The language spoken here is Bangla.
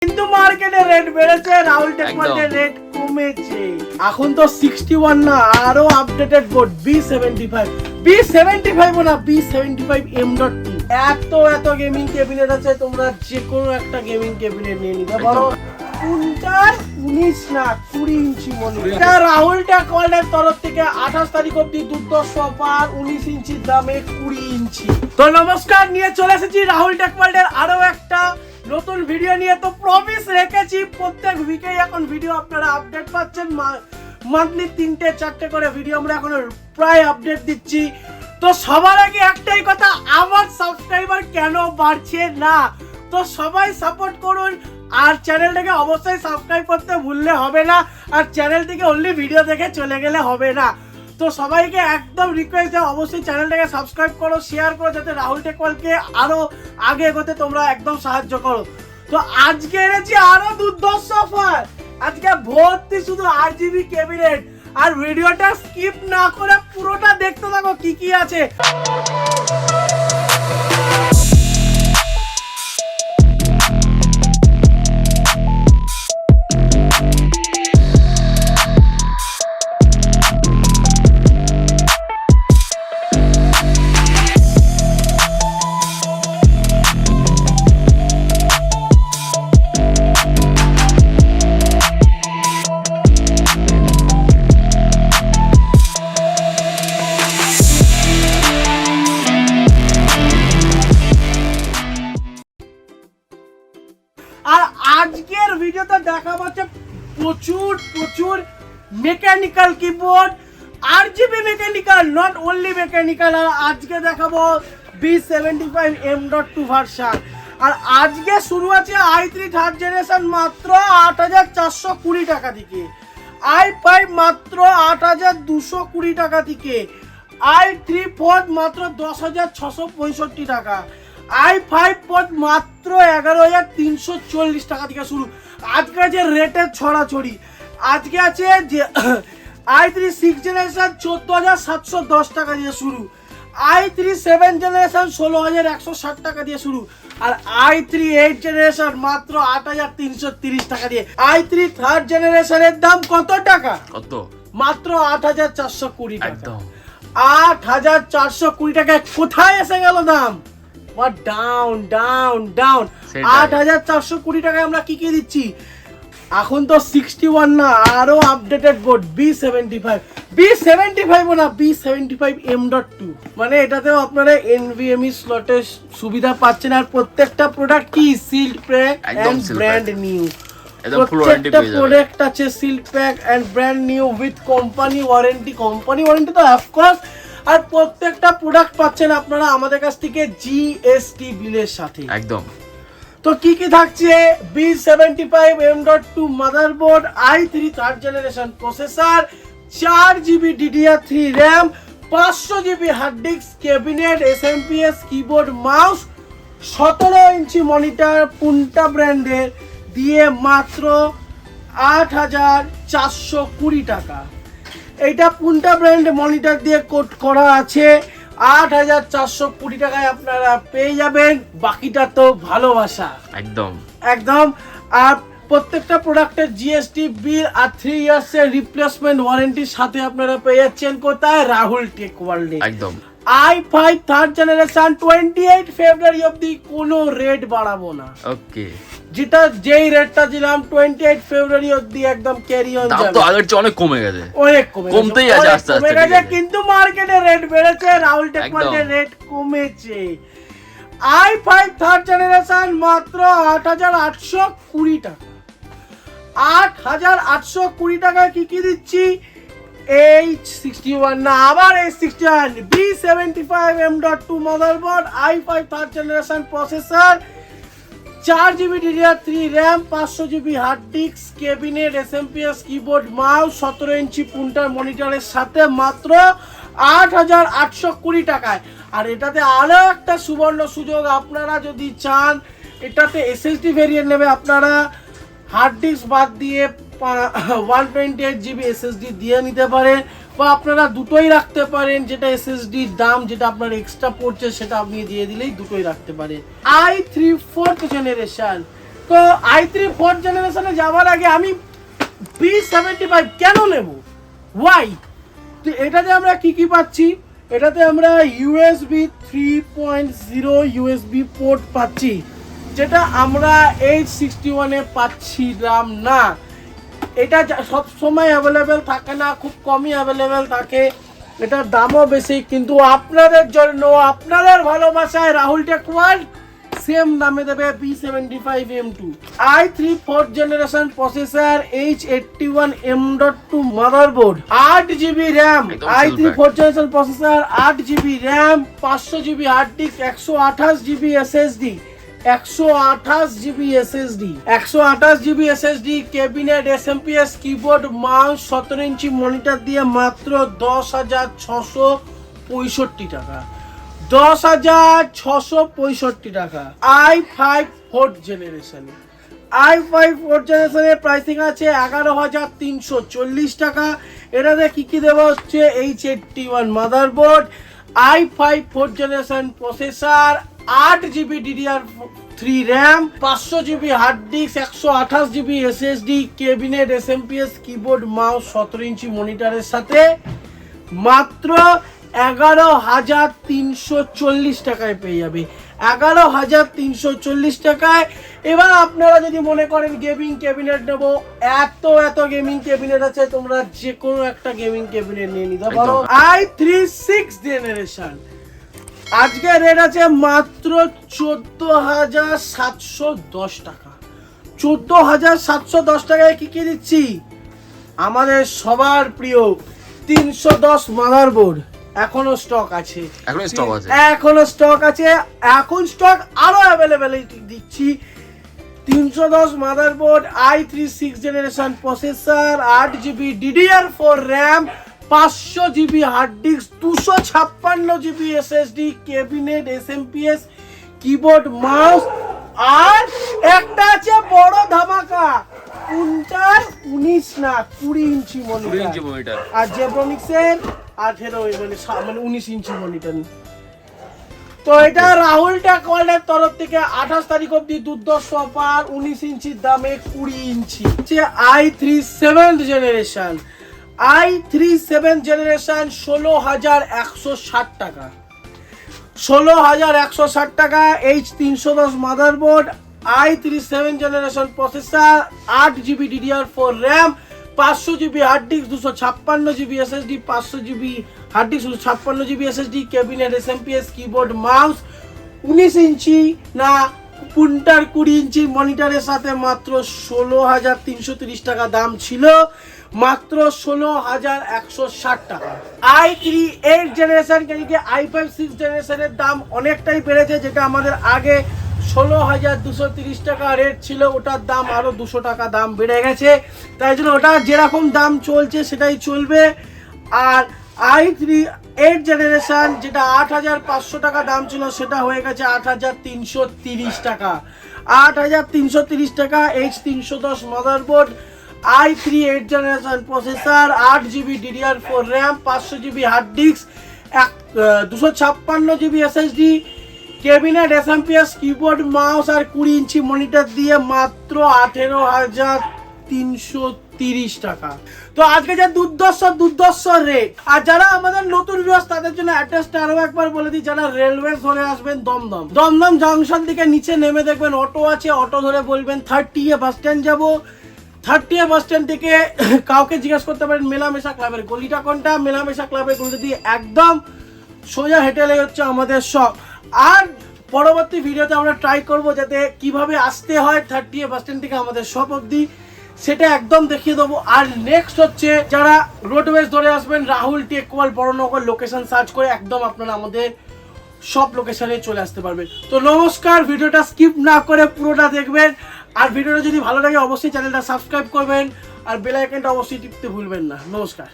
কিন্তু মার্কেটে রেট বেড়েছে, রাহুল টেকমার্কের রেট কমেছে। এখন তো 61 না, আরো আপডেটেড বোর্ড B75 না, B75M.2। এত গেমিং ক্যাবিনেট আছে, তোমরা যে কোনো একটা গেমিং ক্যাবিনেট নিয়ে নিতে পারো। 19 না 20 ইঞ্চি মনিটর। রাহুল টেকওয়ার্ল্ডের তরফ থেকে 28 তারিখ অবধি দুর্দর্শ অফার, 19 ইঞ্চির দামে 20 ইঞ্চি। তো নমস্কার, নিয়ে চলে এসেছি রাহুল টেকওয়ার্ল্ডের আরো একটা নতুন ভিডিও নিয়ে। তো প্রমিস রেখেছি প্রত্যেক উইকে এখন ভিডিও আপনারা আপডেট পাচ্ছেন। মান্থলি 3-4টে করে ভিডিও আমরা এখন প্রায় আপডেট দিচ্ছি। তো সবার আগে একটাই কথা, আমার সাবস্ক্রাইবার কেন বাড়ছে না? তো সবাই সাপোর্ট করুন, আর চ্যানেলটাকে অবশ্যই সাবস্ক্রাইব করতে ভুললে হবে না, আর চ্যানেল থেকে অনলি ভিডিও দেখে চলে গেলে হবে না। তো সবাইকে একদম রিকোয়েস্ট যে অবশ্যই চ্যানেলটাকে সাবস্ক্রাইব করো, শেয়ার করো, যাতে রাহুল টেকওয়ার্ল্ডকে আরো আগে এগোতে তোমরা একদম সাহায্য করো। তো আজকে এনেছি আরো দুর্ধর্ষ অফার। আজকে ভর্তি শুধু RGB ক্যাবিনেট, আর ভিডিওটা স্কিপ না করে পুরোটা দেখতে থাকো কি কি আছে। আর আজকের ভিডিওতে দেখাবো হচ্ছে প্রচুর mechanical keyboard, RGB mechanical, not only mechanical. আর আজকে দেখাবো B75M.2 ভার্সন। আর আজকে শুরু আছে i3 থার্ড জেনারেশন মাত্র 8420 টাকা থেকে, i5 মাত্র 8220 টাকা থেকে, i3 ফোর্থ মাত্র 10665 টাকা, i5 ফোর্থ মাত্র 11340 টাকা থেকে শুরু। আজকে আছে রেটের ছড়াছড়ি। আজকে আছে যে i3 6 জেনারেশন 14710 টাকা দিয়ে শুরু, i3 7 জেনারেশন 16160 টাকা দিয়ে শুরু, আর i3 8 জেনারেশন মাত্র 8330 টাকা দিয়ে। i3 থার্ড জেনারেশনের দাম কত টাকা? কত? মাত্র 8420 টাকা। 8420 টাকায় কোথায় এসে গেল দাম? ডাউন 8420 টাকায় আমরা কি দিচ্ছি? এখন তো 61 না, আরো আপডেটেড বোর্ড B75 না, B75M.2। মানে এটাতেও আপনারা NVMe স্লটের সুবিধা পাচ্ছেন। আর প্রত্যেকটা প্রোডাক্ট কি sealed pack and brand new. প্রত্যেকটা প্রোডাক্ট আছে sealed pack and brand new with company warranty তো অফকোর্স। আর প্রত্যেকটা প্রোডাক্ট পাচ্ছেন আপনারা আমাদের কাছ থেকে GST বিলের সাথে একদম। তো কি থাকছে? B75M.2 motherboard, i3 third generation processor, 4GB DDR3 RAM, 500GB hard disk, cabinet, SMPS keyboard, mouse, 17 inch monitor পুন্টা ব্র্যান্ডের দিয়ে মাত্র 8420 টাকা। এইটা পুন্টা ব্র্যান্ড মনিটর দিয়ে কোড করা আছে। 8420 টাকায় আপনারা পেয়ে যাবেন। বাকিটা তো ভালোবাসা একদম। আর প্রত্যেকটা প্রোডাক্টের GST বিল আর 3 ইয়ার্স এর রিপ্লেসমেন্ট ওয়ারেন্টির সাথে আপনারা পেয়ে যাচ্ছেন কোথায়? রাহুল টেকওয়ার্ল্ডে একদম। i5 থার্ড জেনারেশন 28 ফেব্রুয়ারি অবধি কোনো রেট বাড়াবো না। ওকে, যেই রেটটা দিলাম 28 ফেব্রুয়ারি অবধি একদম ক্যারি অন যাবে। তো আগের চেয়ে অনেক কমে গেছে, কমতেই আছে আস্তে আস্তে। কিন্তু মার্কেটে রেট বেড়েছে, রাহুল টেকওয়ার্ল্ডের রেট কমেছে। i5 থার্ড জেনারেশন মাত্র 8820 টাকা। 8820 টাকায় কি দিচ্ছি? H61 না, আবার H61 B75M.2 motherboard, i5 third generation processor, 4GB DDR3 RAM, 500GB hard disk, cabinet, SMPS keyboard, mouse, 17 inch পুন্টার মনিটরের সাথে মাত্র 8820 টাকায়। আর এটাতে আরো একটা সুবর্ণ সুযোগ, আপনারা যদি চান এটাতে SSD ভেরিয়েন্ট নেবে, আপনারা হার্ড ডিস্ক বাদ দিয়ে 128GB SSD দিয়ে নিতে পারেন, বা আপনারা দুটোই রাখতে পারেন। যেটা SSD দাম যেটা আপনার এক্সট্রা পড়ছে সেটা আপনি দিয়ে দিলেই দুটোই রাখতে পারেন। i3 4th জেনারেশন তো i3 4th জেনারেশনে যাওয়ার আগে আমি B75 কেন নেব, ওয়াই? তো এটাতে আমরা কি কি পাচ্ছি? এটাতে আমরা USB 3.0 USB পোর্ট পাচ্ছি, যেটা আমরা H61 এ পাচ্ছিলাম না। এটা সব সময় অ্যাভেলেবেল থাকে না, খুব কমই অ্যাভেলেবেল থাকে, এটার দামও বেশি। কিন্তু আপনাদের জন্য, আপনাদের ভালোবাসায় রাহুল টেক ওয়ার্ল্ড সেম দামে দেবে B75 M2 i3 4th generation processor, H81 M.2 motherboard, 8GB RAM, i3 4th generation processor, 8GB RAM, 500GB hard disk, 128GB SSD, 128GB SSD, 128GB SSD, cabinet, SMPS, keyboard, mouse, 17 inch monitor দিয়ে মাত্র 10,665 টাকা, 10,665 টাকা। i5 4th generation, i5 4th জেনারেশনের প্রাইসিং আছে 11,340 টাকা। এটাতে কি কি দেওয়া হচ্ছে? H81 motherboard, i5 4th generation processor, 8GB DDR3 RAM, 500GB hard disk, 128GB SSD, cabinet, SMPS, keyboard, mouse, 17 inch মনিটরের সাথে মাত্র 11,340 টাকায় পেয়ে যাবে, 11,340 টাকায়। এবার আপনারা যদি মনে করেন গেমিং ক্যাবিনেট নেব, এত গেমিং ক্যাবিনেট আছে, তোমরা যে কোনো একটা গেমিং ক্যাবিনেট নিয়ে নিতে পারো। i3 6th জেনারেশন, আজকে রেট আছে মাত্র 14,710 টাকা। 14,710 টাকায় কি কি দিচ্ছি? আমাদের সবার প্রিয় 310 মাদারবোর্ড এখনো স্টক আছে, এখন স্টক আরো অ্যাভেলেবেলিটি দিচ্ছি। 310 motherboard, i3 6th generation processor, 8GB DDR4 RAM, 500GB hard disk, 256GB SSD, cabinet, SMPS, keyboard, mouse, আর একটা আছে বড় ধামাকা, কোনটার 19 না 20 ইঞ্চি মনিটর, আর জেব্রনিক্সের 18 মানে 19 ইঞ্চি মনিটর। তো এটা রাহুল টেক ওয়ার্ল্ডের তরফ থেকে 28 তারিখ অবধি দুর্দর্শ অফার, 19 ইঞ্চির দামে 20 ইঞ্চি। i3 7th generation, i3 7th generation 16,160 টাকা, 16,160 টাকা। H310 motherboard, i3 7th generation processor, 8GB DDR4 RAM, 500GB hard disk, 256GB SSD, 500GB hard disk, 256GB SSD, cabinet, SMPS, keyboard, mouse, 19 inch না পুনটার 20 ইঞ্চি মনিটরের সাথে মাত্র 16,330 টাকা দাম ছিল, মাত্র 16,160 টাকা। i3 8th জেনারেশন, কেন কি i5 6th জেনারেশনের দাম অনেকটাই বেড়েছে, যেটা আমাদের আগে 16,230 টাকা রেট ছিল, ওটার দাম আরো 200 টাকা দাম বেড়ে গেছে, তাই জন্য ওটা যেরকম দাম চলছে সেটাই চলবে। আর i3 8th জেনারেশন যেটা 8,500 টাকা দাম ছিল, সেটা হয়ে গেছে 8,330 টাকা, 8,330 টাকা। H310 motherboard, i3 8th generation processor, 8GB DDR4 RAM, 500GB hard disk, 256GB SSD, cabinet, SMPS, keyboard, mouse আর 20 ইঞ্চি মনিটর দিয়ে মাত্র 18,330 টাকা। তো আজকে যে দুর্দর্শ রেট। আর যারা আমাদের নতুন ভিউয়ার্স তাদের জন্য অ্যাড্রেসটা আরো একবার বলে দিই, যারা রেলওয়ে ধরে আসবেন দমদম জাংশন থেকে নিচে নেমে দেখবেন অটো আছে, অটো ধরে বলবেন 30A বাস স্ট্যান্ড যাবো, 30A বাস স্ট্যান্ড থেকে কাউকে জিজ্ঞাসা করতে পারেন মেলামেশা ক্লাবের গলিটা কোনটা, মেলামেশা ক্লাবের গলিটা দিয়ে একদম সোজা হেঁটেলে হচ্ছে আমাদের শপ। আর পরবর্তী ভিডিওতে আমরা ট্রাই করব যাতে কিভাবে আসতে হয় 30A বাস স্ট্যান্ড থেকে আমাদের শপ অবধি, সেটা একদম দেখিয়ে দেবো। আর নেক্সট হচ্ছে যারা রোডওয়েজ ধরে আসবেন, Rahul tech world Baranagar location search করে একদম আপনারা আমাদের সব লোকেশনে চলে আসতে পারবেন। তো নমস্কার, ভিডিওটা স্কিপ না করে পুরোটা দেখবেন। আর ভিডিওটা যদি ভালো লাগে অবশ্যই চ্যানেলটা সাবস্ক্রাইব করবেন, আর বেল আইকনটা অবশ্যই টিপতে ভুলবেন না। নমস্কার।